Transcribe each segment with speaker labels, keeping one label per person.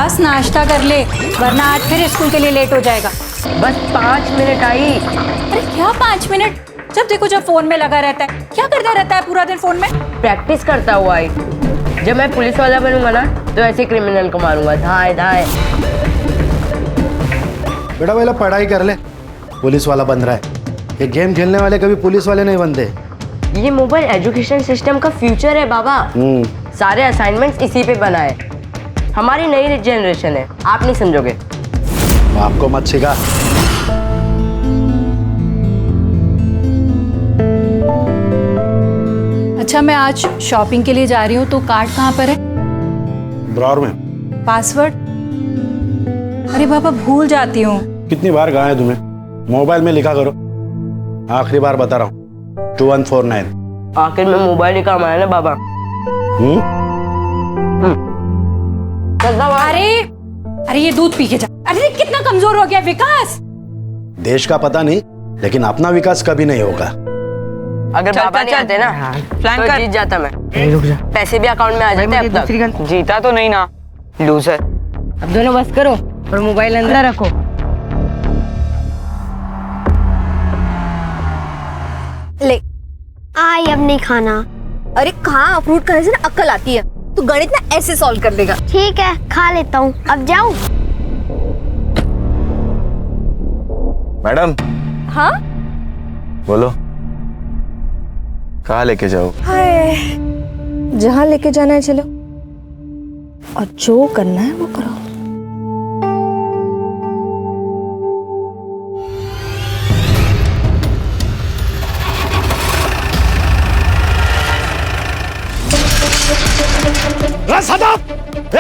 Speaker 1: विकास नाश्ता कर ले, वरना आज फिर स्कूल के लिए लेट हो जाएगा।
Speaker 2: बस 5 मिनट आई।
Speaker 1: अरे क्या 5 मिनट? जब देखो जब फोन में लगा रहता है। क्या करता रहता है पूरा दिन फोन में?
Speaker 2: प्रैक्टिस करता हुआ आई। जब मैं पुलिस वाला बनूंगा ना तो ऐसे क्रिमिनल को मारूंगा, धाए धाए।
Speaker 3: बेटा पहले पढ़ाई कर ले, पुलिस वाला बन रहा है। ये गेम खेलने वाले कभी पुलिस वाले नहीं बनते।
Speaker 2: ये मोबाइल एजुकेशन सिस्टम का फ्यूचर है बाबा। सारे असाइनमेंट्स इसी पे बनाए। हमारी नई जनरेशन है, आप नहीं समझोगे।
Speaker 3: आपको मत सिखा।
Speaker 1: अच्छा मैं आज शॉपिंग के लिए जा रही हूँ, तो कार्ड कहाँ पर है?
Speaker 3: ड्रॉअर में।
Speaker 1: पासवर्ड? अरे बाबा भूल जाती हूँ।
Speaker 3: कितनी बार कहा है तुम्हें, मोबाइल में लिखा करो। आखिरी बार बता रहा हूँ, 2149।
Speaker 2: आखिर में मोबाइल ही काम आया ना बाबा।
Speaker 1: अरे ये दूध पी के जा। अरे कितना कमजोर हो गया विकास।
Speaker 3: देश का पता नहीं, लेकिन अपना विकास कभी नहीं होगा।
Speaker 2: अगर बाबा नहीं आते ना
Speaker 4: प्लान
Speaker 2: तो
Speaker 4: कर।
Speaker 2: जीत जाता मैं। पैसे भी अकाउंट में आ जाते अब तक।
Speaker 4: जीता तो नहीं ना, लूजर।
Speaker 2: अब दोनों बस करो और मोबाइल अंदर रखो।
Speaker 5: ले आई, अब नहीं खाना।
Speaker 6: अरे कहाँ, फ्रूट खाने से ना अक्ल आती है। तू गणित ना ऐसे सॉल्व कर देगा।
Speaker 5: ठीक है खा लेता हूँ, अब जाऊँ?
Speaker 7: मैडम।
Speaker 6: हाँ
Speaker 7: बोलो, कहाँ लेके जाओ?
Speaker 6: हाय, जहाँ लेके जाना है चलो, और जो करना है वो करो।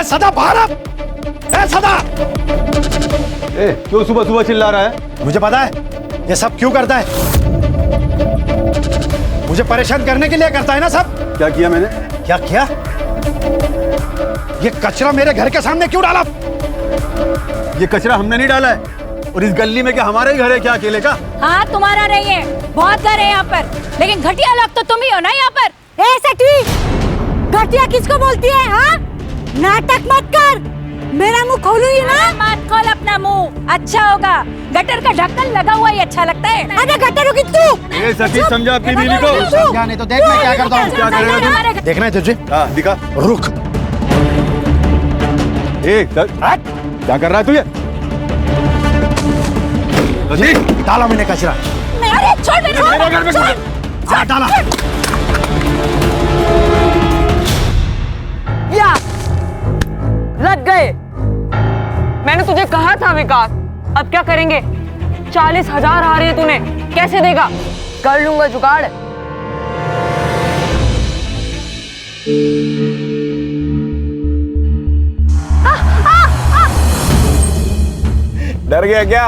Speaker 3: सदा बाहर आ! सदा!
Speaker 7: क्यों सुबह सुबह चिल्ला रहा है?
Speaker 3: मुझे पता है ये सब क्यों करता है। मुझे परेशान करने के लिए करता है ना सब।
Speaker 7: क्या किया मैंने?
Speaker 3: क्या किया? ये कचरा मेरे घर के सामने क्यों डाला?
Speaker 7: ये कचरा हमने नहीं डाला है। और इस गली में क्या हमारा ही घर है क्या अकेले का?
Speaker 1: हाँ तुम्हारा नहीं है, बहुत घर है यहाँ पर, लेकिन घटिया लोग तो तुम ही हो ना यहाँ पर।
Speaker 6: घटिया किसको बोलती है? हाँ, नाटक मत कर, मेरा मुंह खोलूंगी ना।
Speaker 1: मत खोल अपना मुंह, अच्छा होगा। गटर का ढक्कन लगा हुआ ही अच्छा लगता है।
Speaker 6: अरे गटर होगी तू।
Speaker 7: ए सतीश, समझा अपनी बीवी को?
Speaker 3: समझा नहीं तो देख मैं क्या करता हूँ।
Speaker 7: क्या करेगा तू?
Speaker 3: देखना है तुझे?
Speaker 7: हाँ दिखा।
Speaker 3: रुक।
Speaker 7: क्या कर रहा है तू ये?
Speaker 3: डाला मैंने कचरा।
Speaker 1: अरे छोड़ मेरे
Speaker 7: घर में
Speaker 3: डाला।
Speaker 4: या लग गए। मैंने तुझे कहा था विकास। अब क्या करेंगे? 40,000 आ रहे हैं, तूने कैसे देगा?
Speaker 2: कर लूंगा जुगाड़।
Speaker 7: डर गया क्या?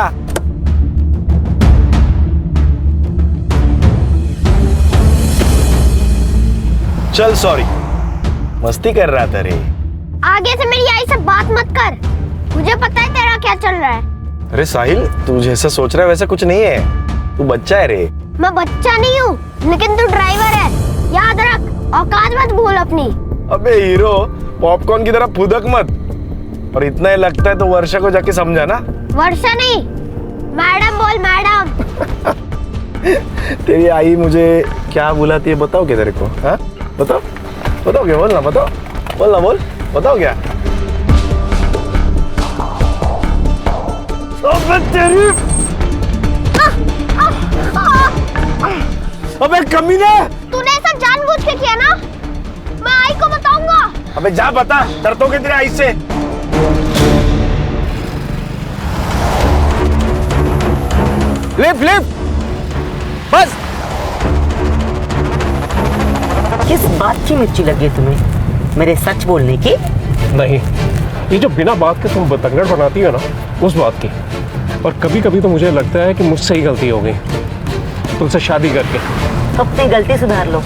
Speaker 7: चल सॉरी, मस्ती कर रहा था रे।
Speaker 5: आगे से मेरी आई से बात मत कर, मुझे पता है तेरा क्या चल रहा है।
Speaker 7: अरे साहिल, तू जैसा सोच रहा है वैसा कुछ नहीं है। तू बच्चा है रे।
Speaker 5: मैं बच्चा नहीं हूँ, लेकिन तू ड्राइवर है, याद रख। औकात मत भूल अपनी।
Speaker 7: अबे हीरो, पॉपकॉर्न की तरह फुदक मत। और इतना ही लगता है तो वर्षा को जाके समझा ना।
Speaker 5: वर्षा नहीं, मैडम बोल, मैडम।
Speaker 7: तेरी आई मुझे क्या बुलाती है बताओ क्या तेरे को? हाँ बताओ, बताओ क्या? बोल ना, बताओ, बोल ना, बोल, बताओ क्या? अबे तेरी, अबे कमीने!
Speaker 5: तूने ऐसा जानबूझ के किया ना, मैं आई को बताऊंगा।
Speaker 7: अबे जा बता, डरता हूँ तेरे आई से। लिप लिप, बस।
Speaker 2: किस बात की मिर्ची लगी है तुम्हें? मेरे सच बोलने की?
Speaker 8: नहीं, ये जो बिना बात के तुम बतंगड़ बनाती हो ना, उस बात की। और कभी कभी तो मुझे लगता है कि मुझसे ही गलती हो गई तुमसे शादी करके।
Speaker 2: अपनी गलती सुधार लो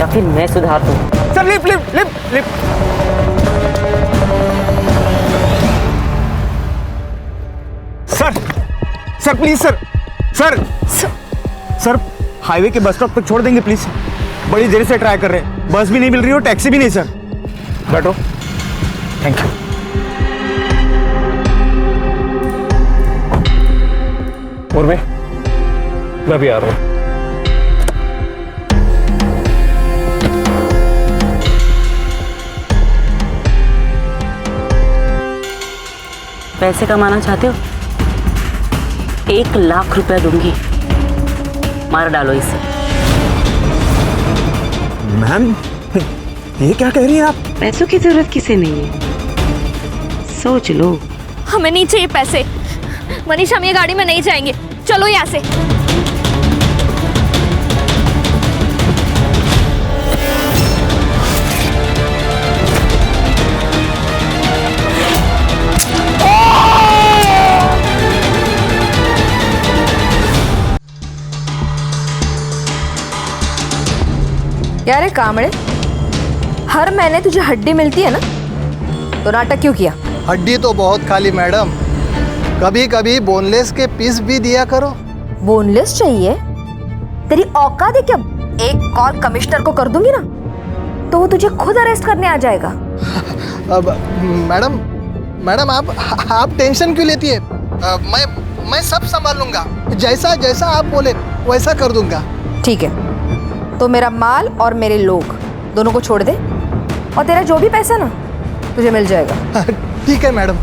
Speaker 2: या फिर मैं सुधार दूं।
Speaker 7: Sir lip lip lip lip. Sir, sir please sir, sir sir highway के बस स्टॉप तक छोड़ देंगे प्लीज। बड़ी देर से ट्राई कर रहे हैं, बस भी नहीं मिल रही और टैक्सी भी नहीं सर। बैठो। Thank you.
Speaker 8: और मैं भी आ रहा हूँ।
Speaker 4: पैसे कमाना चाहते हो? 1 लाख रुपया दूंगी, मार डालो इसे।
Speaker 7: मैम ये क्या कह रही हैं आप?
Speaker 4: पैसों की जरूरत किसे नहीं है, सोच लो।
Speaker 6: हमें नहीं चाहिए पैसे। मनीष, हम ये गाड़ी में नहीं जाएंगे, चलो यहाँ से।
Speaker 9: क्या रे कामड़े, हर महीने तुझे हड्डी मिलती है ना, तो नाटक क्यों किया?
Speaker 10: हड्डी तो बहुत खाली मैडम, कभी कभी बोनलेस के पीस भी दिया करो।
Speaker 9: बोनलेस चाहिए? तेरी औकात है क्या? एक कॉल कमिश्नर को कर दूंगी ना तो वो तुझे खुद अरेस्ट करने आ जाएगा।
Speaker 10: अब मैडम आप टेंशन क्यों लेती है? मैं सब संभाल लूंगा, जैसा जैसा आप बोले वैसा कर दूंगा।
Speaker 9: ठीक है, तो मेरा माल और मेरे लोग दोनों को छोड़ दे, और तेरा जो भी पैसा ना तुझे मिल जाएगा।
Speaker 10: ठीक है मैडम।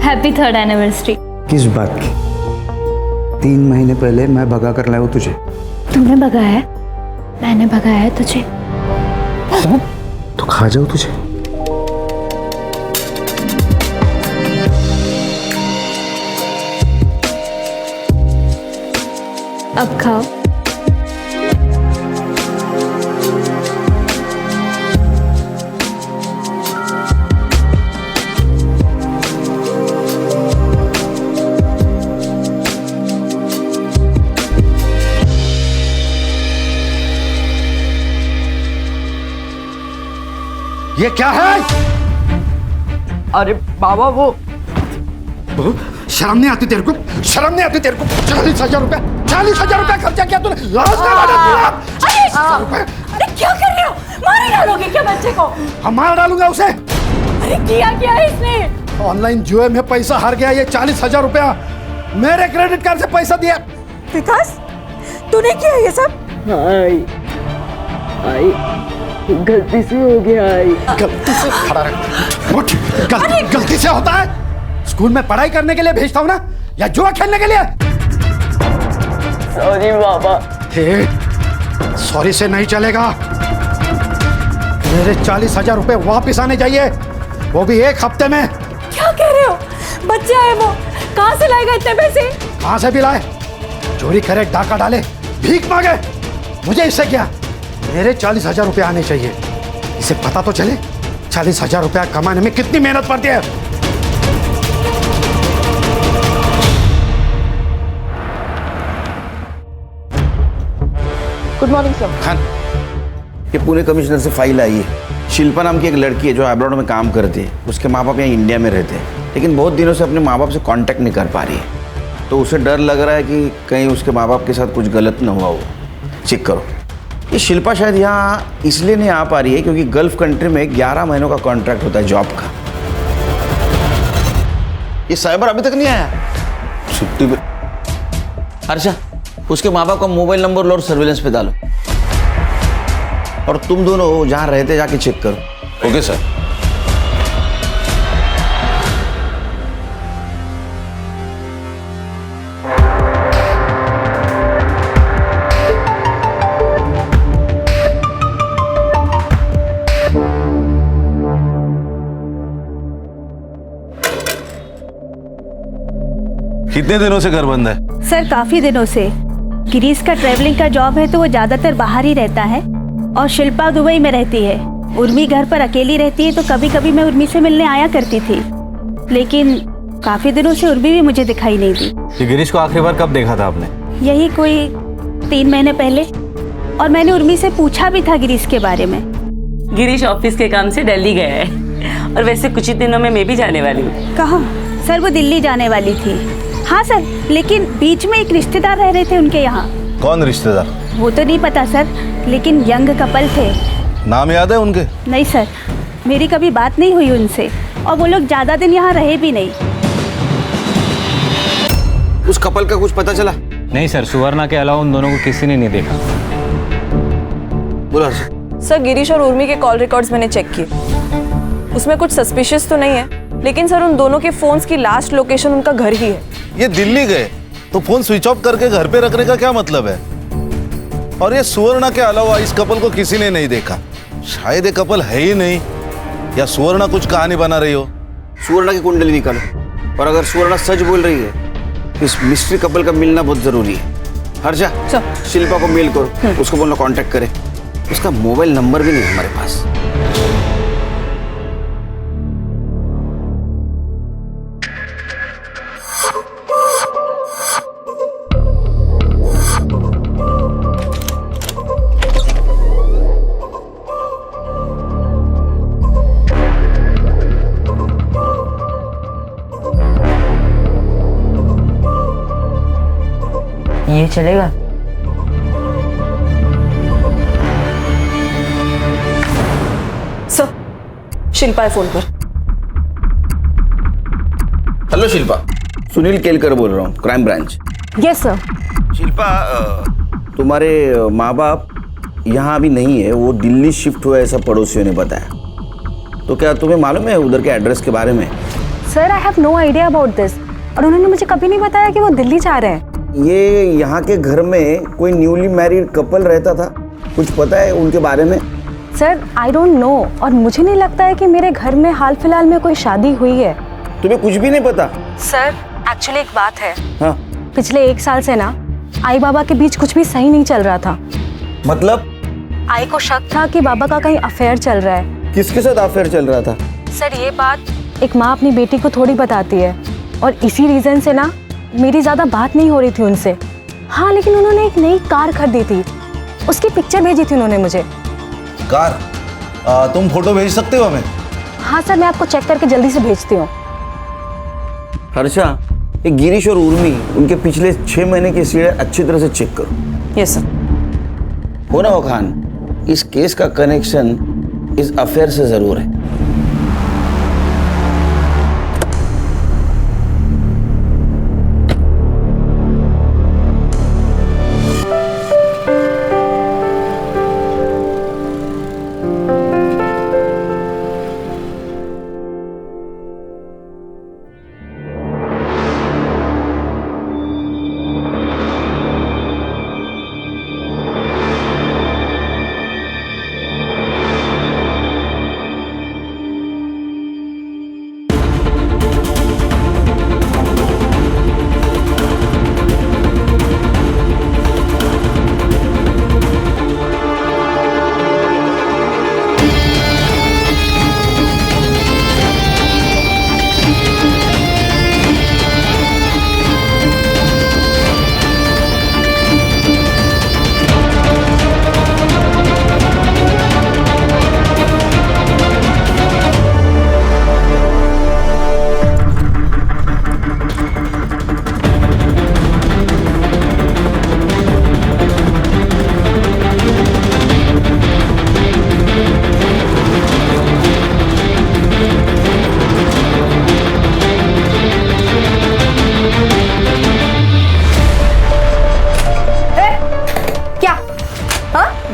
Speaker 1: Happy 3rd anniversary.
Speaker 7: किस बात की? 3 महीने पहले मैं भगा कर लाया हूँ तुझे।
Speaker 1: तुमने भगाया है? मैंने भगाया है तुझे?
Speaker 7: तो खा जाओ तुझे।
Speaker 1: अब खाओ।
Speaker 3: ये क्या है?
Speaker 2: अरे बाबा वो
Speaker 3: शर्म नहीं आती तेरे को? शर्म नहीं आती तेरे को? 40,000 रुपया, 40,000 रुपया खर्चा किया तूने, लाज नहीं मारा?
Speaker 1: अरे क्या कर रहे हो? मार डालोगे क्या बच्चे को?
Speaker 3: हम मार डालूंगा उसे।
Speaker 1: अरे किया क्या है इसने?
Speaker 3: ऑनलाइन जुए में पैसा हार गया। ये 40,000 रुपया मेरे क्रेडिट कार्ड से पैसा दिया।
Speaker 9: विकास, तूने किया ये सब?
Speaker 2: आई गलती से हो गया।
Speaker 3: गलती से खड़ा रह। उठ। गलती से होता है? स्कूल में पढ़ाई करने के लिए भेजता हूँ ना, या जुआ खेलने के लिए?
Speaker 2: सॉरी बाबा।
Speaker 3: सॉरी से नहीं चलेगा। मेरे 40,000 रुपए वापिस आने चाहिए, वो भी 1 हफ्ते में।
Speaker 1: क्या कह रहे हो? बच्चा है वो, कहाँ से लाएगा इतने पैसे?
Speaker 3: कहाँ से भी लाए? चोरी करे, डाका डाले, भीख मांगे, मुझे इससे क्या? मेरे 40,000 रुपए आने चाहिए। इसे पता तो चले 40,000 रुपया कमाने में कितनी मेहनत पड़ती है।
Speaker 2: Good morning sir.
Speaker 11: खान, ये पुणे कमिश्नर से फाइल आई है। शिल्पा नाम की एक लड़की है जो अब्रॉड में काम करती है। उसके माँ बाप यहाँ इंडिया में रहते हैं, लेकिन बहुत दिनों से अपने माँ बाप से कांटेक्ट नहीं कर पा रही है। तो उसे डर लग रहा है कि कहीं उसके माँ बाप के साथ कुछ गलत न हुआ हो। चेक करो। ये शिल्पा शायद यहाँ इसलिए नहीं आ पा रही है क्योंकि गल्फ कंट्री में 11 महीनों का कॉन्ट्रैक्ट होता है जॉब का। ये साइबर अभी तक नहीं आया छुट्टी पे। हर्षा, उसके माँ बाप का मोबाइल नंबर लो और सर्विलेंस पे डालो, और तुम दोनों जहाँ रहते जाके चेक करो। Okay sir.
Speaker 12: कितने दिनों से घर बंद है?
Speaker 1: सर काफी दिनों से। गिरीश का ट्रैवलिंग का जॉब है तो वो ज्यादातर बाहर ही रहता है, और शिल्पा दुबई में रहती है। उर्मी घर पर अकेली रहती है, तो कभी कभी मैं उर्मी से मिलने आया करती थी, लेकिन काफी दिनों से उर्मी भी मुझे दिखाई नहीं दी।
Speaker 12: ये गिरीश को आखिरी बार कब देखा था आपने?
Speaker 1: यही कोई 3 महीने पहले, और मैंने उर्मी से पूछा भी था गिरीश के बारे में।
Speaker 4: गिरीश ऑफिस के काम से दिल्ली गया है, और वैसे कुछ ही दिनों में मैं भी जाने वाली हूँ।
Speaker 1: कहाँ? सर वो दिल्ली जाने वाली थी, हाँ सर, लेकिन बीच में एक रिश्तेदार रह रहे थे उनके यहाँ।
Speaker 12: कौन रिश्तेदार?
Speaker 1: वो तो नहीं पता सर, लेकिन यंग कपल थे।
Speaker 12: नाम याद है उनके?
Speaker 1: नहीं सर, मेरी कभी बात नहीं हुई उनसे, और वो लोग ज़्यादा दिन यहाँ रहे भी नहीं।
Speaker 11: उस कपल का कुछ पता चला?
Speaker 12: नहीं सर, सुवर्णा के अलावा उन दोनों को किसी ने नहीं देखा।
Speaker 11: बोला
Speaker 6: सर, गिरीश और उर्मी के कॉल रिकॉर्ड्स मैंने चेक किए, उसमें कुछ सस्पिशियस तो नहीं है, लेकिन सर उन दोनों के फोन्स की लास्ट लोकेशन उनका घर ही है।
Speaker 12: ये दिल्ली गए तो फोन स्विच ऑफ करके घर पे रखने का क्या मतलब है? और ये सुवर्णा के अलावा इस कपल को किसी ने नहीं देखा। शायद ये कपल है ही नहीं, या सुवर्णा कुछ कहानी बना रही हो।
Speaker 11: सुवर्णा की कुंडली निकालो, और अगर सुवर्णा सच बोल रही है, इस मिस्ट्री कपल का मिलना बहुत जरूरी है। हर्षा, शिल्पा को मेल करो, उसको बोलना कांटेक्ट करे। उसका मोबाइल नंबर भी नहीं है हमारे पास।
Speaker 2: ये चलेगा?
Speaker 6: सर, शिल्पा है फोन पर।
Speaker 11: हेलो शिल्पा, सुनील केलकर बोल रहा हूँ, crime branch.
Speaker 9: Yes sir.
Speaker 11: Shilpa, तुम्हारे माँ बाप यहाँ अभी नहीं है, वो दिल्ली शिफ्ट हुआ ऐसा पड़ोसियों ने बताया। तो क्या तुम्हें मालूम है उधर के एड्रेस के बारे में?
Speaker 9: Sir, I have no idea about this, और उन्होंने मुझे कभी नहीं बताया कि वो दिल्ली जा रहे हैं।
Speaker 11: ये यहाँ के घर में कोई न्यूली मैरिड कपल रहता था, कुछ पता है उनके बारे में?
Speaker 9: सर, आई डोंट नो, और मुझे नहीं लगता है कि मेरे घर में हाल फिलहाल में कोई शादी हुई है।
Speaker 11: तुम्हें कुछ भी नहीं पता?
Speaker 9: सर, एक्चुअली एक बात है।
Speaker 11: हाँ?
Speaker 9: पिछले 1 साल से ना आई बाबा के बीच कुछ भी सही नहीं चल रहा था।
Speaker 11: मतलब?
Speaker 9: आई को शक था कि बाबा का कहीं अफेयर चल रहा है।
Speaker 11: किसके साथ अफेयर चल रहा था?
Speaker 9: सर, ये बात एक माँ अपनी बेटी को थोड़ी बताती है, और इसी रीजन से ना मेरी ज़्यादा बात नहीं हो रही थी उनसे। हाँ, लेकिन उन्होंने एक नई कार खरीदी थी, उसकी पिक्चर भेजी थी उन्होंने मुझे।
Speaker 12: कार? तुम फोटो भेज सकते हो हमें?
Speaker 9: हाँ सर, मैं आपको चेक करके जल्दी से भेजती हूँ।
Speaker 11: हर्षा, ये गिरीश और उर्मी, उनके पिछले 6 महीने की सीढ़ी अच्छी तरह से चेक करो।
Speaker 6: Yes sir.
Speaker 11: हो ना हो खान, इस केस का कनेक्शन इस अफेयर से जरूर है।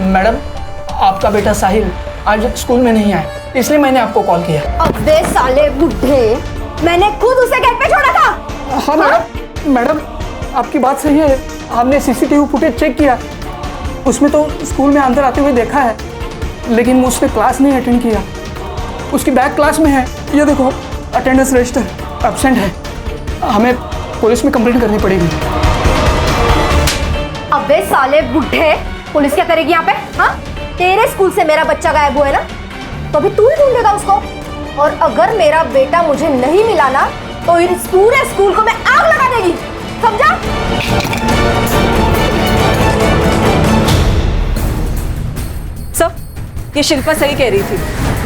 Speaker 10: मैडम, आपका बेटा साहिल आज स्कूल में नहीं आया, इसलिए मैंने आपको कॉल किया।
Speaker 9: अबे साले बुड्ढे, मैंने खुद उसे घर पे छोड़ा था।
Speaker 10: हाँ मैडम, आपकी बात सही है, हमने सीसीटीवी फुटेज चेक किया, उसमें तो स्कूल में अंदर आते हुए देखा है, लेकिन उसने क्लास नहीं अटेंड किया। उसकी बैक क्लास में है, ये देखो अटेंडेंस रजिस्टर एब्सेंट है। हमें पुलिस में कंप्लेंट करनी पड़ेगी।
Speaker 9: अबे साले बुड्ढे, पुलिस क्या करेगी यहाँ पे? हाँ, तेरे स्कूल से मेरा बच्चा गायब हुआ है ना, तो अभी तू ही ढूंढेगा उसको। और अगर मेरा बेटा मुझे नहीं मिला ना, तो इस पूरे स्कूल को मैं आग लगा देगी, समझा?
Speaker 6: सर, ये शिल्पा सही कह रही थी,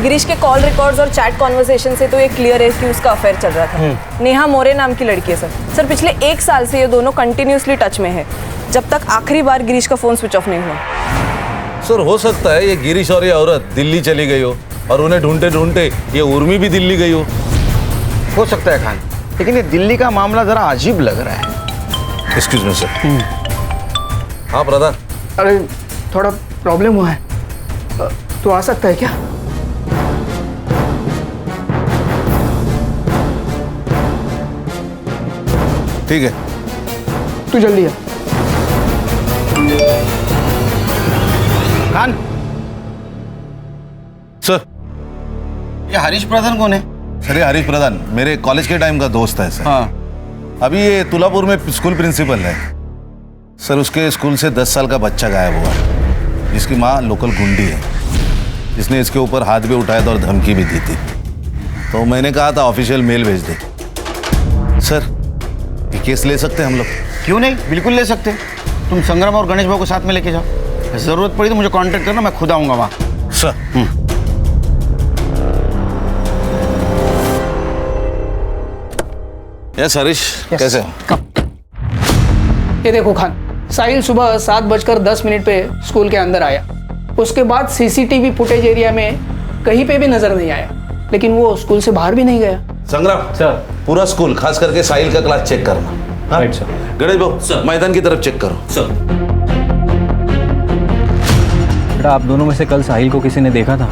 Speaker 6: गिरीश के कॉल रिकॉर्ड्स और चैट कॉन्वर्सेशन से तो ये क्लियर है कि उसका अफेयर चल रहा था। नेहा मोरे नाम की लड़की है सर पिछले 1 साल से ये दोनों कंटिन्यूसली टच में है, जब तक आखिरी बार गिरीश का फोन स्विच ऑफ नहीं हुआ।
Speaker 12: सर हो सकता है ये गिरीश और ये औरत दिल्ली चली गई हो और उन्हें ढूंढते ढूंढते ये उर्मी भी दिल्ली गई
Speaker 11: हो सकता है खान, लेकिन ये दिल्ली का मामला जरा अजीब लग रहा है।
Speaker 12: Excuse me sir. हाँ ब्रदर।
Speaker 10: अरे थोड़ा प्रॉब्लम हुआ है, तू आ सकता है क्या?
Speaker 12: ठीक है,
Speaker 10: तू जल्दी आ।
Speaker 11: खान
Speaker 12: सर।
Speaker 11: ये हरीश प्रधान कौन है?
Speaker 12: सर ये हरीश प्रधान मेरे कॉलेज के टाइम का दोस्त है सर।
Speaker 11: हाँ।
Speaker 12: अभी ये तुलापुर में स्कूल प्रिंसिपल है सर। उसके स्कूल से 10 साल का बच्चा गायब हुआ है, जिसकी माँ लोकल गुंडी है, जिसने इसके ऊपर हाथ भी उठाया था और धमकी भी दी थी। तो मैंने कहा था ऑफिशियल मेल भेज दे। सर ये केस ले सकते हैं हम लोग?
Speaker 11: क्यों नहीं, बिल्कुल ले सकते। तुम संग्राम और गणेश भाऊ को साथ में लेके जाओ, जरूरत पड़ी तो मुझे कांटेक्ट करना, मैं खुद आऊंगा वहाँ।
Speaker 12: सर। यस हरीश, कैसे हो?
Speaker 10: ये देखो खान, साहिल सुबह 7:10 पे स्कूल के अंदर आया। उसके बाद सीसीटीवी फुटेज एरिया में कहीं पे भी नजर नहीं आया, लेकिन वो स्कूल से बाहर भी नहीं गया।
Speaker 12: संग्राम सर, पूरा स्कूल खास करके साहिल का क्लास चेक करना। Right sir. गणेश भाऊ मैदान की तरफ चेक करो। सर।
Speaker 7: बेटा आप दोनों में से कल साहिल को किसी ने देखा था?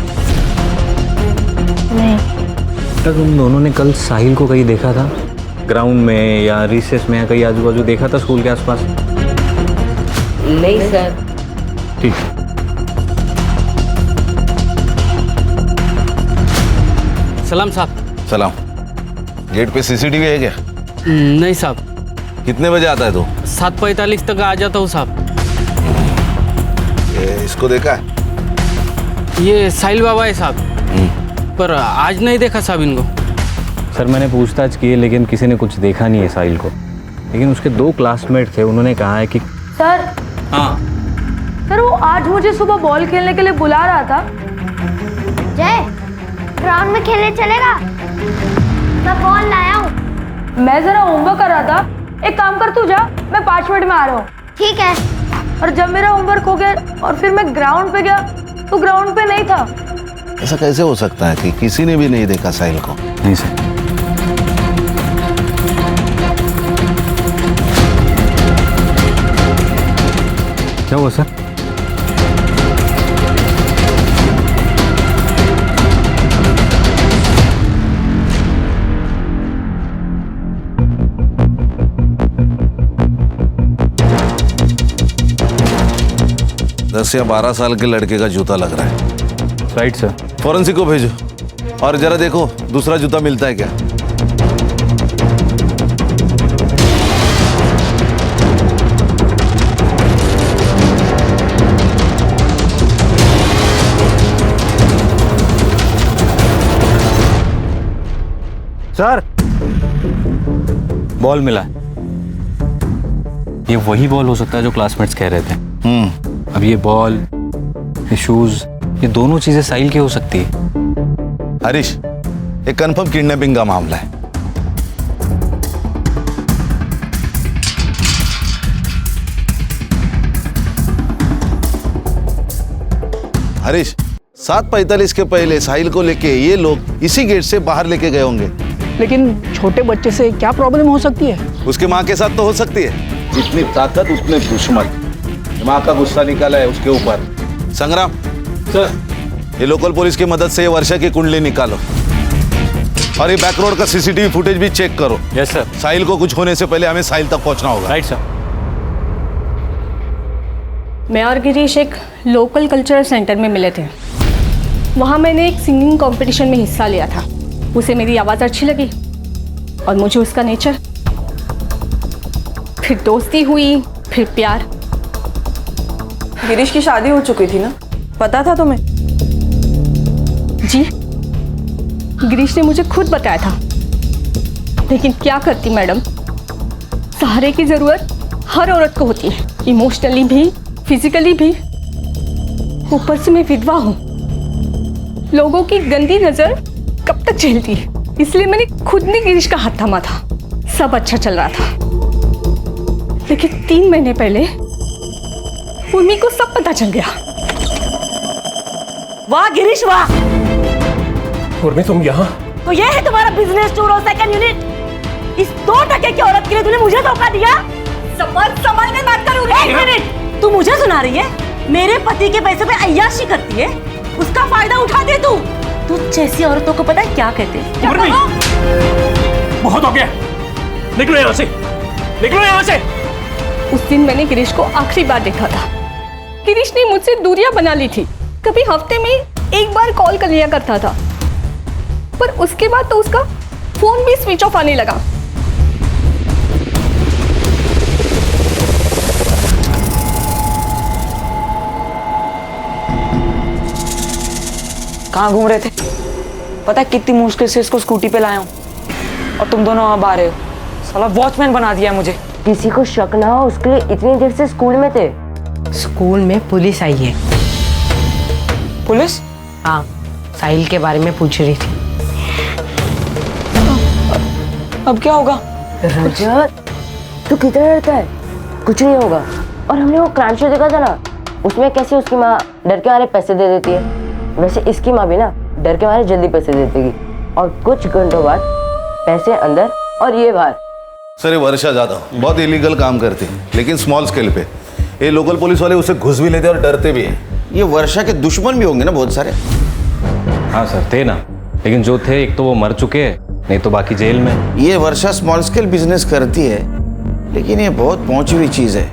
Speaker 1: नहीं।
Speaker 7: बेटा तुम दोनों ने कल साहिल को कहीं देखा था? ग्राउंड में या रिसेस में या कहीं आजू बाजू देखा था स्कूल के आसपास?
Speaker 2: नहीं सर।
Speaker 7: ठीक।
Speaker 13: सलाम साहब।
Speaker 12: सलाम। गेट पे सीसीटीवी है क्या?
Speaker 13: नहीं साहब।
Speaker 12: कितने बजे आता है तू?
Speaker 13: 7:45 तक आ जाता हूँ साहब।
Speaker 12: इसको देखा है?
Speaker 13: ये साहिल बाबा है साहब, पर आज नहीं देखा साहब इनको।
Speaker 7: सर मैंने पूछताछ की है लेकिन किसी ने कुछ देखा नहीं है साहिल को, लेकिन उसके 2 क्लासमेट थे, उन्होंने कहा है कि
Speaker 9: सर।
Speaker 13: हाँ
Speaker 9: सर वो आज मुझे सुबह बॉल खेलने के लिए बुला रहा था।
Speaker 5: जय, ग्राउंड में खेलने चलेगा? मैं बॉल लाया हूँ।
Speaker 9: मैं जरा होमवर्क कर रहा था, एक काम कर तू जा, मैं 5 मिनट में आ रहा हूँ।
Speaker 5: ठीक है।
Speaker 9: और जब मेरा होमवर्क हो गया और फिर मैं ग्राउंड पे गया तो ग्राउंड पे नहीं था।
Speaker 12: ऐसा कैसे हो सकता है कि किसी ने भी नहीं देखा साहिल को?
Speaker 7: नहीं सर। क्या हुआ सर?
Speaker 12: दस या 12 साल के लड़के का जूता लग रहा है।
Speaker 7: Right sir.
Speaker 12: फॉरेंसिक को भेजो और जरा देखो दूसरा जूता मिलता है क्या।
Speaker 7: सर बॉल मिला है। ये वही बॉल हो सकता है जो क्लासमेट्स कह रहे थे। अब ये बॉल, ये शूज, ये दोनों चीजें साहिल की हो सकती है।
Speaker 12: हरीश, ये कंफर्म किडनैपिंग का मामला है। हरीश, 7:45 के पहले साहिल को लेके ये लोग इसी गेट से बाहर लेके गए होंगे।
Speaker 10: लेकिन छोटे बच्चे से क्या प्रॉब्लम हो सकती है?
Speaker 12: उसके माँ के साथ तो हो सकती है। जितनी ताकत उतने दुश्मन। माँ का गुस्सा निकाला है उसके ऊपर। संग्राम सर, ये लोकल पुलिस की मदद से ये वर्षा की कुंडली निकालो और ये बैक रोड का सीसीटीवी फुटेज भी चेक करो।
Speaker 7: Yes sir.
Speaker 12: साहिल को कुछ होने से पहले हमें साहिल तक पहुंचना होगा।
Speaker 7: Right sir.
Speaker 1: मैं और गिरीश एक लोकल कल्चरल सेंटर में मिले थे। वहाँ मैंने एक सिंगिंग कंपटीशन में हिस्सा लिया था। उसे मेरी आवाज़ अच्छी लगी और मुझे उसका नेचर। फिर दोस्ती हुई, फिर प्यार।
Speaker 6: गिरीश की शादी हो चुकी थी ना, पता था तुम्हें?
Speaker 1: जी, गिरीश ने मुझे खुद बताया था। लेकिन क्या करती मैडम, सहारे की जरूरत हर औरत को होती है, इमोशनली भी, फिजिकली भी। ऊपर से मैं विधवा हूँ,
Speaker 6: लोगों की गंदी नजर कब तक झेलती है, इसलिए मैंने खुद ने गिरीश का हाथ थामा था। सब अच्छा चल रहा था, लेकिन 3 महीने पहले उर्मी को सब पता चल गया।
Speaker 2: वाह गिरीश वाह,
Speaker 8: उर्मी तुम यहाँ?
Speaker 2: तो ये है तुम्हारा बिजनेस टूर और सेकंड यूनिट। इस 2 टके की औरत के लिए तूने मुझे धोखा दिया।
Speaker 6: संभल में बात करूँ।
Speaker 2: 1 मिनट, तू मुझे सुना रही है? मेरे पति के पैसे पे अय्याशी करती है, उसका फायदा उठाते तू जैसी औरतों को पता है क्या कहते हैं?
Speaker 8: उर्मी, बहुत हो गया, निकलो यहाँ से, निकलो यहाँ से।
Speaker 6: उस दिन मैंने गिरीश को आखिरी बार देखा था। गिरीश ने मुझसे दूरियां बना ली थी, कभी हफ्ते में 1 बार कॉल कर लिया करता था, पर उसके बाद तो उसका फोन भी स्विच ऑफ आने लगा।
Speaker 4: कहाँ घूम रहे थे? पता है कितनी मुश्किल से इसको स्कूटी पे लाया हूँ, और तुम दोनों अब आ रहे हो। साला वॉचमैन बना दिया मुझे।
Speaker 2: किसी को शक ना हो उसके लिए इतनी देर से स्कूल में थे। स्कूल में पुलिस आई है।
Speaker 4: पुलिस?
Speaker 2: हाँ, साहिल के बारे में पूछ रही थी।
Speaker 4: अब क्या होगा?
Speaker 2: रजत, तू कितना डरता है? कुछ नहीं होगा। और हमने वो क्राइम शो देखा था ना, उसमें कैसे उसकी माँ डर के मारे पैसे दे देती है, वैसे इसकी माँ भी ना डर के मारे जल्दी पैसे दे देगी, और कुछ घंटों बाद पैसे अंदर और ये बाहर।
Speaker 12: सर ये वर्षा जादव बहुत इलीगल काम करती है, लेकिन स्मॉल स्केल पे। ये लोकल पुलिस वाले उसे घुस भी लेते और डरते भी हैं।
Speaker 11: ये वर्षा के दुश्मन भी होंगे ना बहुत सारे?
Speaker 7: हाँ सर थे ना, लेकिन जो थे एक तो वो मर चुके हैं, नहीं तो बाकी जेल में।
Speaker 11: ये वर्षा स्मॉल स्केल बिजनेस करती है, लेकिन ये बहुत पहुंची हुई चीज है।